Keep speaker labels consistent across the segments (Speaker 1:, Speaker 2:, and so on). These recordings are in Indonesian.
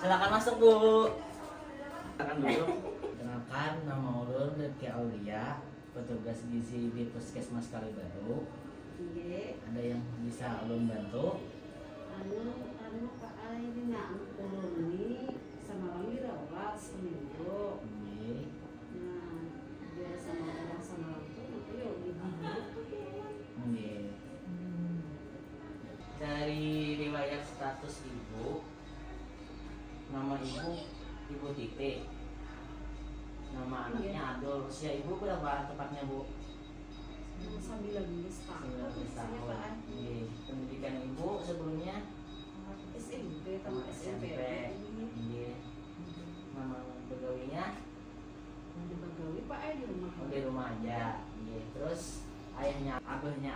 Speaker 1: Silakan masuk Bu. Silakan dulu. Kenalkan, nama ulun Rizky Aulia, petugas gizi di Puskesmas Kalibaru.
Speaker 2: Iya.
Speaker 1: Ada yang bisa ulun bantu?
Speaker 2: Pak ini nak ulun ini sama orang dirawat seminggu.
Speaker 1: Iya.
Speaker 2: Nah, dia sama orang tuh nanti yuk dibunuh.
Speaker 1: Iya. Dari riwayat status ibu, nama ibu Titi, nama anaknya Adul. Usia ibu berapa tepatnya Bu?
Speaker 2: 19 tahun.
Speaker 1: 19 tahun. Iya. Pendidikan ibu sebelumnya
Speaker 2: SMP sama SMP.
Speaker 1: Iya. Nama pegawainya
Speaker 2: Di Bagawi Pak di rumah.
Speaker 1: di rumah aja. Iya. Terus abahnya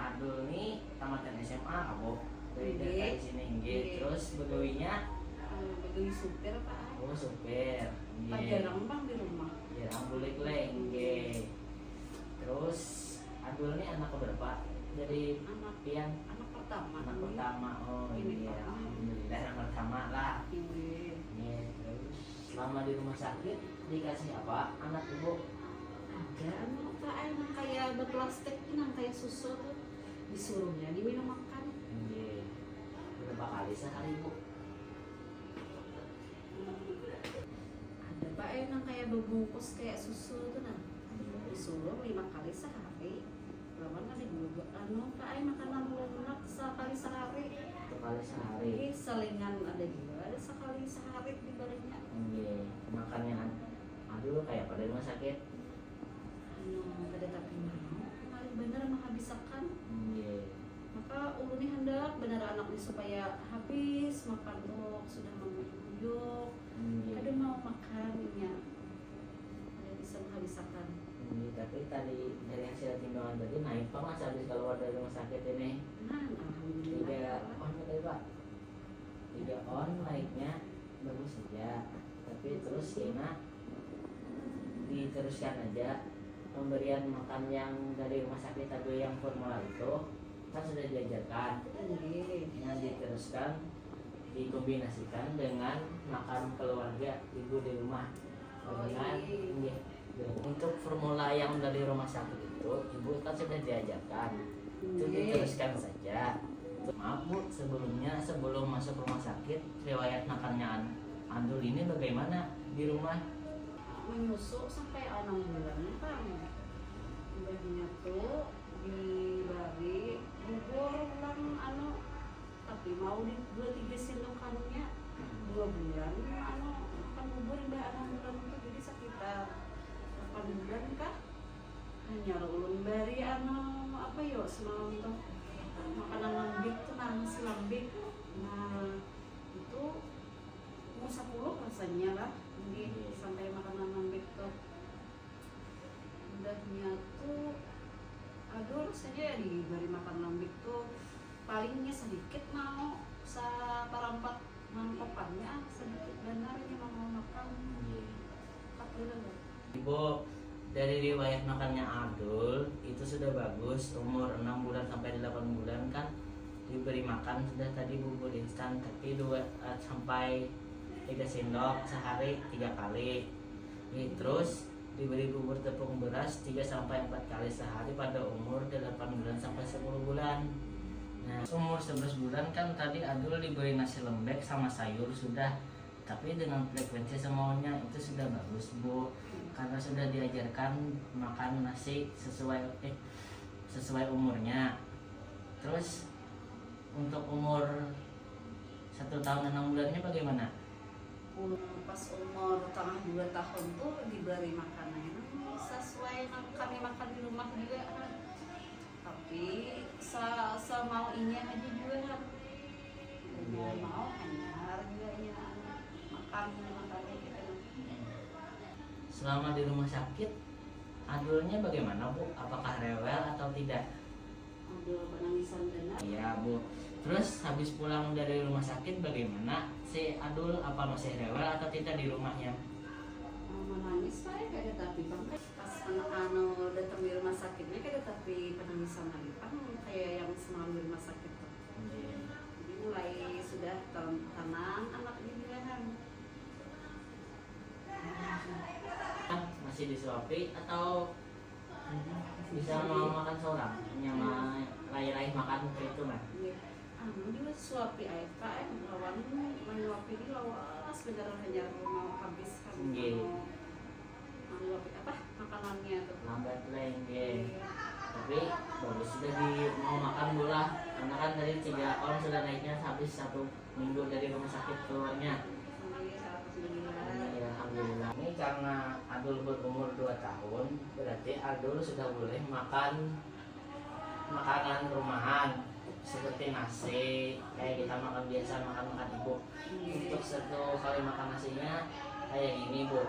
Speaker 1: Adul nih tamatan SMA Bu. Dari dekat sini. Iya. Terus pegawainya
Speaker 2: Bagawi supir Pak.
Speaker 1: oh supir.
Speaker 2: Pak jarang Bang di rumah.
Speaker 1: Jarang bulik leng. Iya. Terus Adul nih anak keberapa? Jadi
Speaker 2: Anak pertama.
Speaker 1: anak pertama. Oh
Speaker 2: Ini
Speaker 1: iya,
Speaker 2: pertama.
Speaker 1: alhamdulillah anak pertama lah.
Speaker 2: Iya.
Speaker 1: Iya, terus selama di rumah sakit dikasih apa anak ibu?
Speaker 2: Ada Pak emang kayak berplastik nang kayak susu tuh disuruhnya diminum makan.
Speaker 1: Iya. Berapa kali sehari bu?
Speaker 2: Ada Pak emang kayak berbungkus kayak susu tuh nah disuruh 5 kali sehari. Lawan ada juga Pak makanan lunak sekali sehari.
Speaker 1: Satu kali sehari.
Speaker 2: Ini selingan ada juga ada sekali sehari dibaliknya.
Speaker 1: Iya. Makannya aduh kayak pada rumah sakit.
Speaker 2: Ada tapi mau kemarin bener menghabiskan.
Speaker 1: Iya.
Speaker 2: Maka ulunnya hendak benar anaknya supaya habis makan tuh sudah menunjuk.
Speaker 1: Iya.
Speaker 2: Ada mau makannya. Ada bisa menghabiskan.
Speaker 1: Iya. Tapi tadi dari hasil timbangan tadi naik pak mas habis keluar dari rumah sakit ini.
Speaker 2: Nah, alhamdulillah.
Speaker 1: 3 on tadi pak. 3 on naiknya bagus saja. Tapi terus Ina diteruskan aja pemberian makan yang dari rumah sakit tadi yang formula itu kan sudah diajarkan. Yang diteruskan dikombinasikan dengan makan keluarga ibu di rumah. Dengan untuk formula yang dari rumah sakit itu ibu kan sudah diajarkan. Itu diteruskan saja. Maaf bu, sebelum masuk rumah sakit riwayat makannya Andul ini bagaimana di rumah?
Speaker 2: Menyusu sampai 6 bulan Bang. Udahnya tuh diberi bubur ulang tapi mau di 2-3 sendokannya 2 bulan kan bubur udah 6 bulan itu jadi sekitar 8 bulan kah hanya ulun bari apa yo semalam tuh makanan lambik tuh nasi lambik. Nah itu mau 10 rasanya lah ini sampai makanan lambik tuh udahnya tuh aduh saja diberi makan lambik tuh palingnya sedikit mau seperempat mangkokannya sedikit benarnya mau makan tak boleh.
Speaker 1: Ibu dari riwayat makannya Adul itu sudah bagus umur 6 bulan sampai 8 bulan kan diberi makan sudah tadi bubur instan tapi 2 sampai 3 sendok sehari 3 kali. Terus diberi bubur tepung beras 3 sampai 4 kali sehari pada umur 8 bulan sampai 10 bulan. Nah, umur 11 bulan kan tadi Adul diberi nasi lembek sama sayur sudah. Tapi dengan frekuensi semuanya itu sudah bagus bu, karena sudah diajarkan makan nasi sesuai umurnya. Terus untuk umur 1 tahun 6 bulannya bagaimana?
Speaker 2: Pas umur tengah 2 tahun tuh diberi makanan sesuai kami makan di rumah juga kan. Tapi semau ini aja juga kan. Mau hanya juga ya makan gitu.
Speaker 1: Selama di rumah sakit Adulnya bagaimana bu? Apakah rewel atau tidak?
Speaker 2: Adul penangisan benar.
Speaker 1: Iya bu. Terus habis pulang dari rumah sakit bagaimana? Si Adul apa masih rewel atau tidak di rumahnya?
Speaker 2: Menangis saya kayak tapi bang pas anak-anak datang di rumah sakitnya kayak tapi penangisan lagi kan kayak yang semalam di rumah sakit tuh. Jadi mulai sudah tenang anak juga kan.
Speaker 1: nasi disuapi atau bisa mau makan seorang yang lain-lain makan kayak itu mah.
Speaker 2: Anu dia suapi air kak, lawan menyuapi di lawas bener hanya mau habiskan menyuapi apa makanannya tuh.
Speaker 1: Lambat lain dia. Tapi bagus sudah mau makan bola karena kan dari 3 on sudah naiknya habis 1 minggu dari rumah sakit keluarnya. Ya, alhamdulillah. Ini karena Adul berumur 2 tahun, berarti Adul sudah boleh makan makanan rumahan seperti nasi kayak kita makan biasa, makan ibu. Untuk 1 kali makan nasinya kayak gini bu.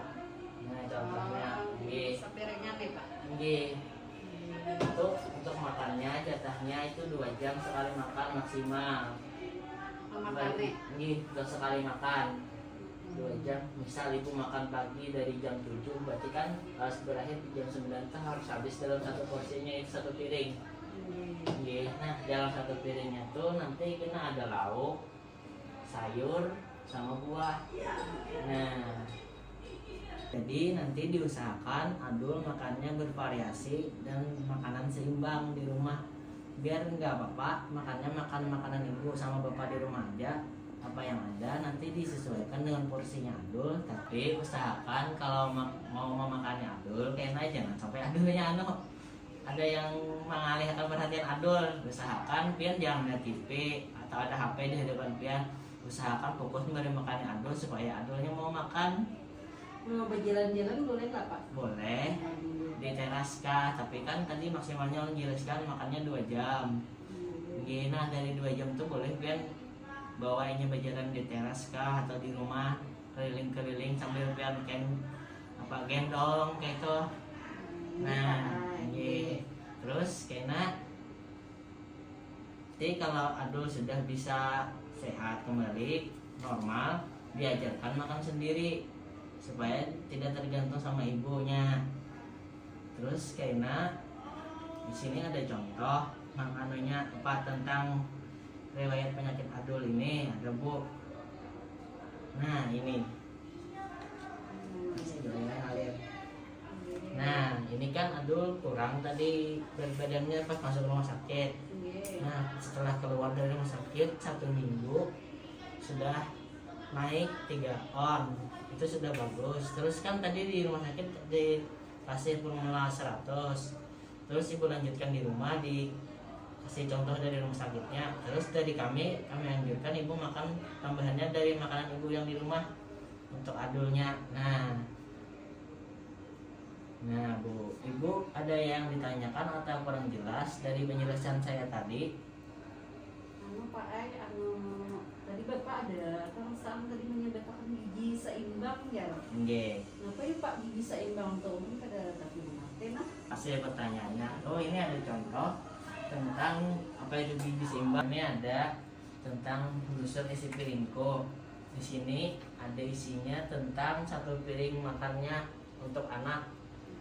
Speaker 1: Nah contohnya ini
Speaker 2: sepiringnya nih pak.
Speaker 1: ini untuk makannya jatahnya itu 2 jam sekali makan maksimal.
Speaker 2: Makannya
Speaker 1: Ini untuk sekali makan 2 jam. Misal ibu makan pagi dari jam 7, berarti kan harus berakhir di jam 9 kan harus habis dalam 1 porsinya itu 1 piring. Nah dalam 1 piringnya tuh nanti kena ada lauk, sayur, sama buah. Nah jadi nanti diusahakan Adul makannya bervariasi dan makanan seimbang di rumah. Biar nggak apa-apa makannya makan makanan ibu sama bapak di rumah aja. Apa yang ada nanti disesuaikan dengan porsinya Adul. Tapi usahakan kalau mau memakannya Adul kayaknya jangan sampai Adulnya ada yang mengalihkan perhatian Adul. Usahakan pian jangan lihat TV atau ada HP di hadapan pian. Usahakan fokus memberi makannya Adul supaya Adulnya mau makan.
Speaker 2: mau berjalan-jalan boleh nggak pak?
Speaker 1: Boleh di teras kah, tapi kan tadi maksimalnya jelaskan makannya 2 jam. Nah dari 2 jam tuh boleh kan bawanya berjalan di teras kah atau di rumah keliling-keliling sambil pian gendong kayak itu. Nah terus kena jadi kalau Adul sudah bisa sehat kembali normal, diajarkan makan sendiri supaya tidak tergantung sama ibunya. Terus kayaknya di sini ada contoh anunya apa tentang riwayat penyakit Adul ini ada bu. Nah ini nah ini kan Adul kurang tadi berat badannya pas masuk rumah sakit. Nah setelah keluar dari rumah sakit 1 minggu sudah naik 3 on, itu sudah bagus. Terus kan tadi di rumah sakit dikasih formula 100, terus ibu lanjutkan di rumah dikasih contoh dari rumah sakitnya. Terus dari kami anjurkan ibu makan tambahannya dari makanan ibu yang di rumah untuk Adulnya. Nah bu, ibu ada yang ditanyakan atau kurang jelas dari penjelasan saya tadi?
Speaker 2: Pak tadi bapak ada perasaan tadi menyebutkan gizi seimbang ya? Kenapa ya pak gizi seimbang untuk umum pada tapi mati nah?
Speaker 1: Hasil pertanyaannya, ini ada contoh tentang apa itu gizi seimbang. Ini ada tentang busur isi piringku. Di sini ada isinya tentang 1 piring makannya untuk anak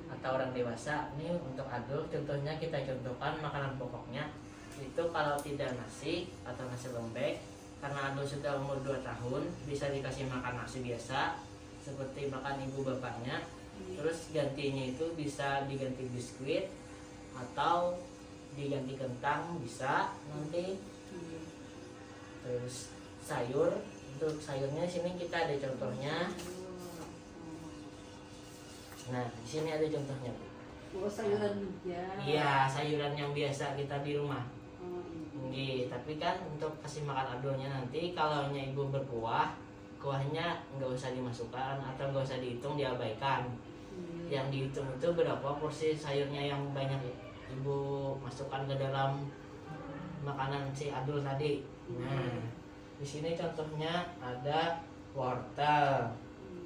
Speaker 1: atau orang dewasa. Ini untuk Adul contohnya kita contohkan makanan pokoknya itu kalau tidak nasi atau nasi lembek, karena Adul sudah umur 2 tahun bisa dikasih makan nasi biasa seperti makan ibu bapaknya. Terus gantinya itu bisa diganti biskuit atau diganti kentang bisa nanti. Terus sayur, untuk sayurnya sini kita ada contohnya. Nah di sini ada contohnya.
Speaker 2: Sayuran juga.
Speaker 1: Iya sayuran yang biasa kita di rumah. Tapi kan untuk kasih makan Adulnya nanti kalau ibu berkuah, kuahnya nggak usah dimasukkan atau nggak usah dihitung, diabaikan. Yang dihitung itu berapa porsi sayurnya yang banyak ibu masukkan ke dalam makanan si Adul tadi. Nah di sini contohnya ada wortel.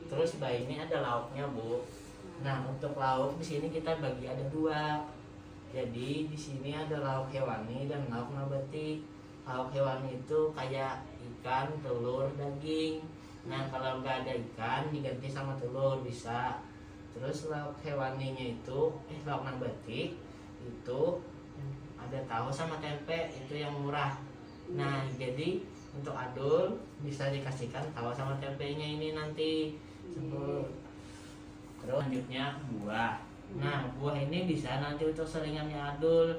Speaker 1: Terus ini ada lauknya bu. Nah untuk lauk di sini kita bagi ada 2. Jadi di sini ada lauk hewani dan lauk nabati. Lauk hewani itu kayak ikan, telur, daging. Nah kalau nggak ada ikan diganti sama telur bisa. Terus lauk hewaninya itu lauk nabati itu ada tahu sama tempe, itu yang murah. Nah jadi untuk Adul bisa dikasihkan tahu sama tempenya ini nanti. Terus lanjutnya buah. Nah, buah ini bisa nanti untuk selingannya Adul.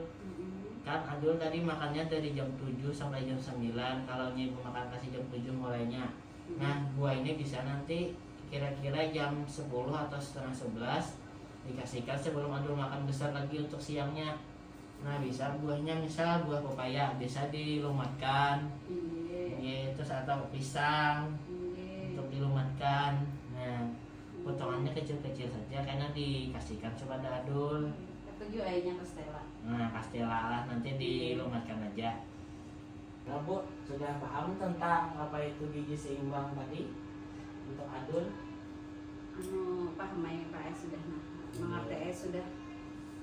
Speaker 1: Kan Adul tadi makannya dari jam 7 sampai jam 9. Kalau ibu makan kasih jam 7 mulainya. Nah, buah ini bisa nanti kira-kira jam 10 atau setengah 11 dikasihkan sebelum Adul makan besar lagi untuk siangnya. Nah, bisa buahnya misal buah pepaya bisa dilumatkan. Terus atau pisang untuk dilumatkan. Nah, potongannya kecil-kecil saja karena dikasihkan kepada Adul.
Speaker 2: Tujuh ayahnya Castella.
Speaker 1: Nah, Castella lah nanti dilumatkan aja. Nah, Bu, sudah paham tentang apa itu gizi seimbang tadi untuk Adul?
Speaker 2: Paham ya Pak sudah mengerti sudah.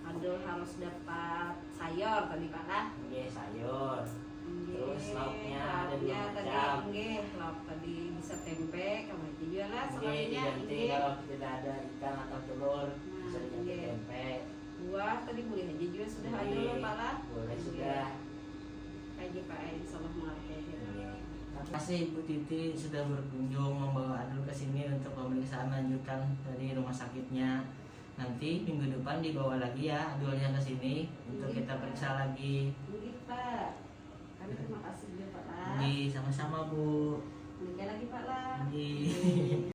Speaker 2: Adul harus dapat sayur tadi Pak lah.
Speaker 1: Iya, sayur. Terus lauknya ada 2 macam.
Speaker 2: Lauk tadi bisa tempe, kamu juga lah
Speaker 1: Oke, diganti kalau tidak ada ikan atau telur bisa diganti
Speaker 2: iya.
Speaker 1: tempe.
Speaker 2: Buah tadi boleh aja juga sudah ada loh Pak lah.
Speaker 1: Boleh sudah.
Speaker 2: Kayak Pak insyaallah mengerti.
Speaker 1: Terima kasih Ibu Titi sudah berkunjung membawa Adul ke sini untuk pemeriksaan lanjutan dari rumah sakitnya. Nanti minggu depan dibawa lagi ya Adulnya ke sini untuk kita periksa lagi.
Speaker 2: Iya Pak. Kami terima kasih juga Pak lah.
Speaker 1: Iya, sama-sama Bu.
Speaker 2: Menikah lagi Pak lah.
Speaker 1: Iya.